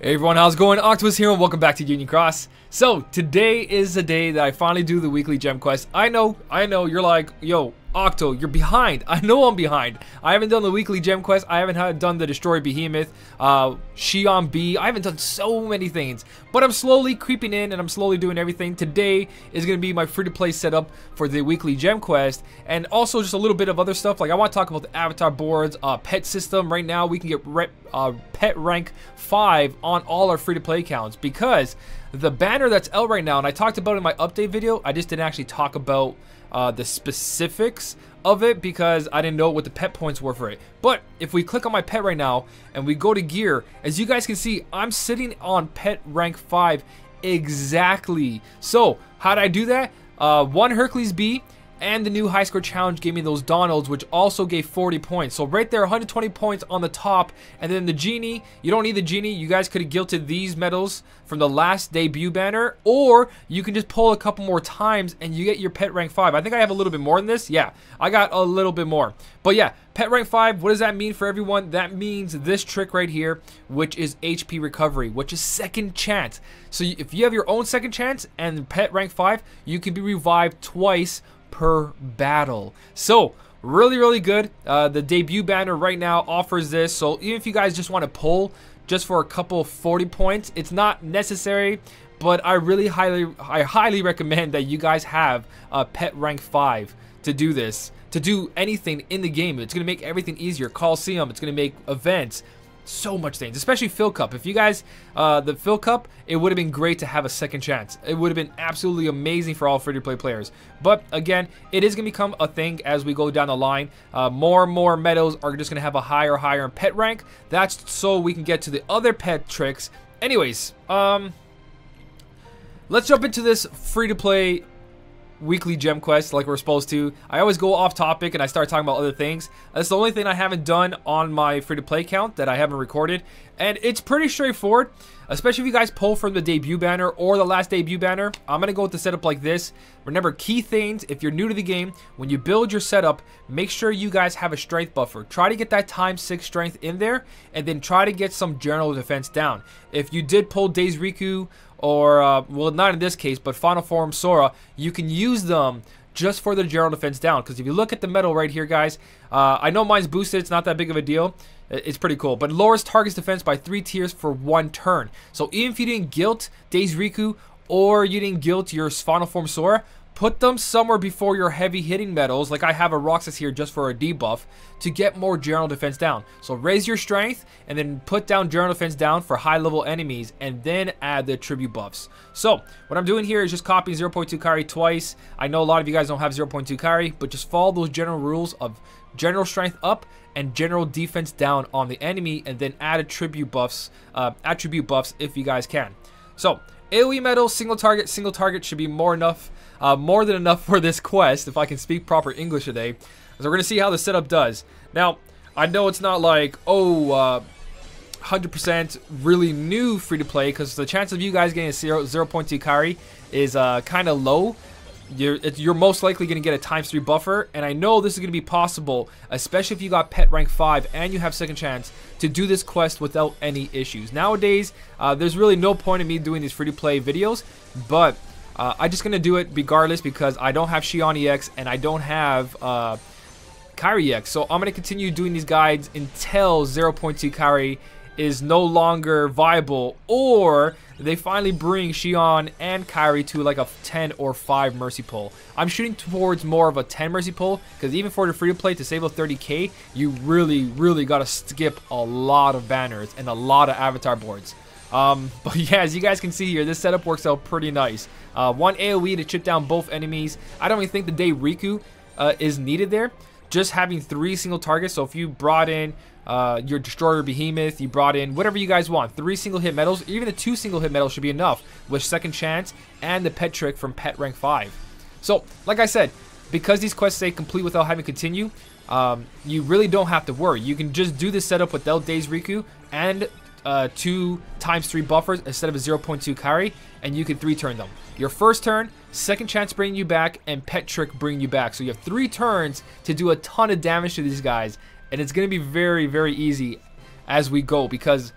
Hey everyone, how's it going? Octopus here and welcome back to Union Cross. So, today is the day that I finally do the weekly gem quest. I know, you're like, yo, Octo, you're behind. I know I'm behind. I haven't done the weekly gem quest. I haven't done the Destroy Behemoth, Shion B. I haven't done so many things. But I'm slowly creeping in and I'm slowly doing everything. Today is going to be my free-to-play setup for the weekly gem quest. And also just a little bit of other stuff. Like I want to talk about the avatar boards, pet system. Right now we can get pet rank 5 on all our free-to-play accounts. Because the banner that's out right now, and I talked about it in my update video, I just didn't actually talk about the specifics of it because I didn't know what the pet points were for it. But if we click on my pet right now and we go to gear, as you guys can see, I'm sitting on pet rank 5 exactly. So how did I do that? One Hercules B and the new high score challenge gave me those Donalds, which also gave 40 points. So right there, 120 points on the top. And then the genie, you don't need the genie. You guys could have guilted these medals from the last debut banner, or you can just pull a couple more times and you get your pet rank 5. I think I have a little bit more than this. Yeah, I got a little bit more. But yeah, pet rank 5, what does that mean for everyone? That means this trick right here, which is HP recovery, which is second chance. So if you have your own second chance and pet rank 5, you can be revived twice per battle. So really good. The debut banner right now offers this, so even if you guys just want to pull just for a couple 40 points, it's not necessary, but I highly recommend that you guys have a pet rank 5 to do this, to do anything in the game. It's gonna make everything easier. Coliseum, it's gonna make events, so much things, especially Phil Cup. If you guys, the Phil Cup, it would have been great to have a second chance. It would have been absolutely amazing for all free-to-play players. But again, it is going to become a thing as we go down the line. More and more medals are just going to have a higher pet rank. That's so we can get to the other pet tricks. Anyways, let's jump into this free-to-play weekly gem quest like we're supposed to. I always go off topic and I start talking about other things. That's the only thing I haven't done on my free-to-play account that I haven't recorded, and it's pretty straightforward, especially if you guys pull from the debut banner or the last debut banner. I'm gonna go with the setup like this. Remember, key things, if you're new to the game, when you build your setup, make sure you guys have a strength buffer. Try to get that ×6 strength in there, and then try to get some general defense down. If you did pull Days Riku, or well, not in this case, but Final Form Sora, you can use them just for the general defense down. Because if you look at the medal right here, guys, I know mine's boosted, it's not that big of a deal. It's pretty cool, but lowers target's defense by 3 tiers for 1 turn. So even if you didn't guilt Days Riku or you didn't guilt your Final Form Sora, put them somewhere before your heavy hitting medals, like I have a Roxas here just for a debuff, to get more general defense down. So raise your strength and then put down general defense down for high level enemies, and then add the attribute buffs. So what I'm doing here is just copying 0.2 carry twice. I know a lot of you guys don't have 0.2 carry, but just follow those general rules of general strength up and general defense down on the enemy, and then add attribute buffs if you guys can. So AoE medal, single target should be more than enough for this quest, if I can speak proper English today. So we're going to see how the setup does. Now, I know it's not like, 100% really new free-to-play, because the chance of you guys getting a 0.2 carry is kind of low. You're most likely going to get a ×3 buffer, and I know this is going to be possible, especially if you got pet rank 5 and you have second chance to do this quest without any issues. Nowadays, there's really no point in me doing these free-to-play videos, but I'm just going to do it regardless because I don't have Shion EX and I don't have Kairi EX. So I'm going to continue doing these guides until 0.2 Kairi is no longer viable, or they finally bring Shion and Kairi to like a 10 or 5 mercy pull. I'm shooting towards more of a 10 mercy pull, because even for the free-to-play to save a 30k, you really got to skip a lot of banners and a lot of avatar boards. But yeah, as you guys can see here, this setup works out pretty nice. 1 AoE to chip down both enemies. I don't even think the Day Riku is needed there. Just having 3 single targets. So if you brought in your Destroyer Behemoth, you brought in whatever you guys want, 3 single hit medals, even the 2 single hit medals should be enough with second chance and the pet trick from pet rank 5. So like I said, because these quests say complete without having to continue, you really don't have to worry. You can just do this setup without Days Riku and 2 ×3 buffers instead of a 0.2 carry, and you can 3-turn them. Your first turn, second chance bringing you back, and pet trick bringing you back. So you have 3 turns to do a ton of damage to these guys, and it's going to be very easy as we go, because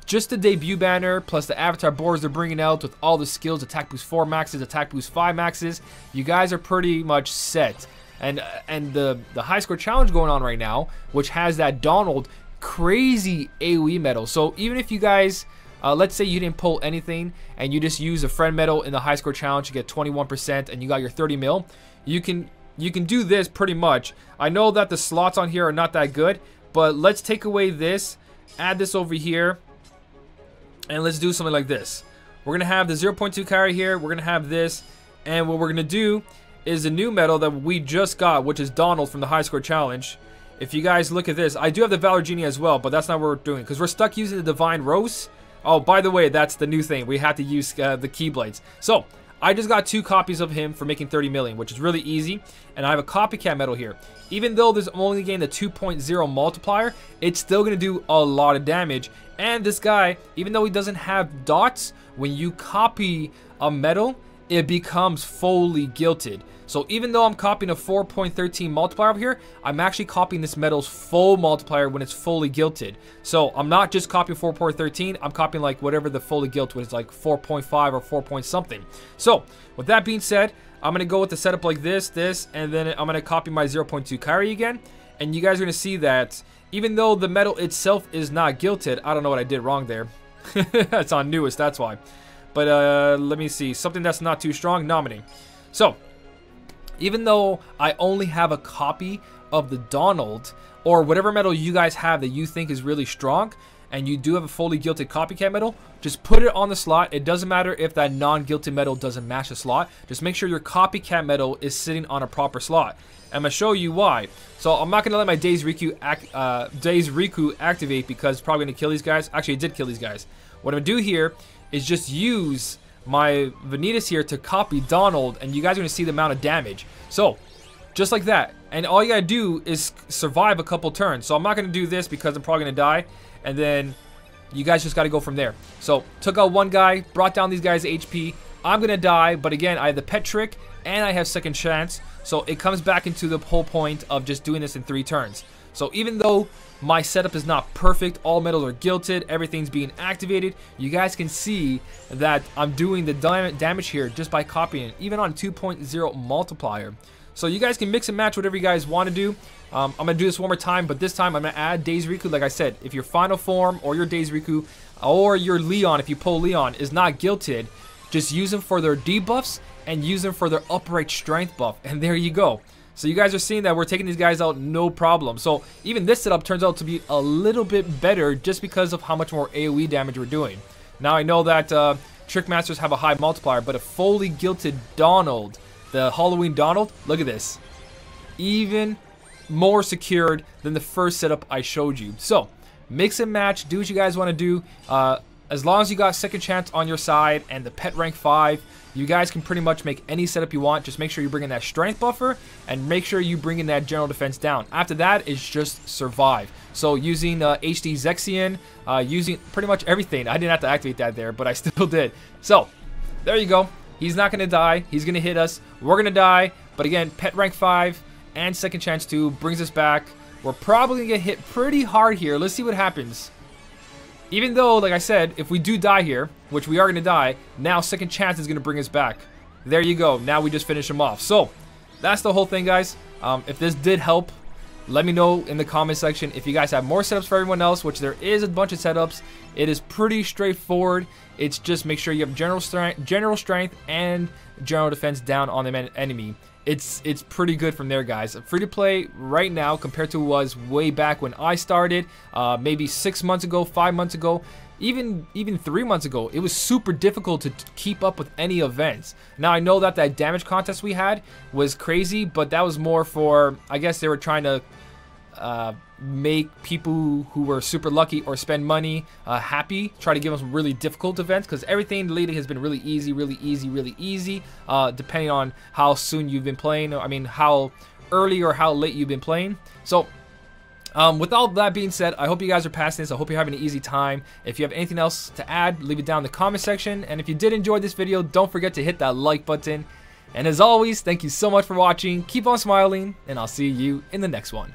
just the debut banner plus the avatar boards they're bringing out with all the skills, attack boost 4 maxes, attack boost 5 maxes, you guys are pretty much set. And the high score challenge going on right now, which has that Donald crazy AoE medal. So even if you guys, let's say you didn't pull anything and you just use a friend medal in the high score challenge, you get 21% and you got your 30 mil, you can do this pretty much. I know that the slots on here are not that good, but let's take away this, add this over here, and let's do something like this. We're gonna have the 0.2 carry here, we're gonna have this, and what we're gonna do is a new medal that we just got, which is Donald from the high score challenge. If you guys look at this, I do have the Valor Genie as well, but that's not what we're doing because we're stuck using the Divine Rose. Oh, by the way, that's the new thing. We have to use the Keyblades. So I just got 2 copies of him for making 30 million, which is really easy. And I have a copycat medal here. Even though there's only gained the 2.0 multiplier, it's still going to do a lot of damage. And this guy, even though he doesn't have dots, when you copy a medal, it becomes fully gilted. So even though I'm copying a 4.13 multiplier over here, I'm actually copying this medal's full multiplier when it's fully gilted. So I'm not just copying 4.13, I'm copying like whatever the fully gilt was, like 4.5 or 4 point something. So with that being said, I'm going to go with the setup like this, and then I'm going to copy my 0.2 carry again. And you guys are going to see that even though the medal itself is not gilted, I don't know what I did wrong there. It's on newest, that's why. But let me see, something that's not too strong, nominate. So even though I only have a copy of the Donald, or whatever medal you guys have that you think is really strong, and you do have a fully gilted copycat medal, just put it on the slot. It doesn't matter if that non-gilted medal doesn't match the slot. Just make sure your copycat medal is sitting on a proper slot. I'm going to show you why. So I'm not going to let my Days Riku activate because it's probably going to kill these guys. Actually, it did kill these guys. What I'm going to do here is just use my Vanitas here to copy Donald, and you guys are going to see the amount of damage. So just like that, and all you gotta do is survive a couple turns. So I'm not gonna do this because I'm probably gonna die, and then you guys just gotta go from there. So took out one guy, brought down these guys' HP. I'm gonna die, but again, I have the pet trick and I have second chance, so it comes back into the whole point of just doing this in 3 turns. So even though my setup is not perfect, all medals are gilted, everything's being activated, you guys can see that I'm doing the damage here just by copying it, even on 2.0 multiplier. So you guys can mix and match whatever you guys want to do. I'm going to do this one more time, but this time I'm going to add Days Riku. Like I said, if your final form or your Days Riku or your Leon, if you pull Leon, is not gilted, just use them for their debuffs and use them for their upright strength buff. And there you go. So you guys are seeing that we're taking these guys out no problem. So even this setup turns out to be a little bit better just because of how much more AoE damage we're doing. Now I know that Trick Masters have a high multiplier, but a fully gilted Donald, the Halloween Donald, look at this. Even more secured than the first setup I showed you. So mix and match, do what you guys want to do. As long as you got second chance on your side and the pet rank 5, you guys can pretty much make any setup you want. Just make sure you bring in that strength buffer and make sure you bring in that general defense down. After that, it's just survive. So using HD Zexion, using pretty much everything. I didn't have to activate that there, but I still did. So there you go. He's not going to die. He's going to hit us. We're going to die. But again, pet rank 5 and second chance 2 brings us back. We're probably going to get hit pretty hard here. Let's see what happens. Even though, like I said, if we do die here, which we are going to die, now second chance is going to bring us back. There you go. Now we just finish him off. So that's the whole thing, guys. If this did help, let me know in the comment section. If you guys have more setups for everyone else, which there is a bunch of setups, it is pretty straightforward. It's just make sure you have general strength and general defense down on the enemy. It's pretty good from there, guys. Free to play right now compared to was way back when I started, maybe 6 months ago, 5 months ago, even 3 months ago. It was super difficult to keep up with any events. Now I know that damage contest we had was crazy, but that was more for, I guess they were trying to make people who were super lucky or spend money happy, try to give them some really difficult events, because everything lately has been really easy, depending on how soon you've been playing, I mean how early or how late you've been playing. So with all that being said, I hope you guys are passing this. I hope you're having an easy time. If you have anything else to add, leave it down in the comment section, and if you did enjoy this video, don't forget to hit that like button. And as always, thank you so much for watching. Keep on smiling, and I'll see you in the next one.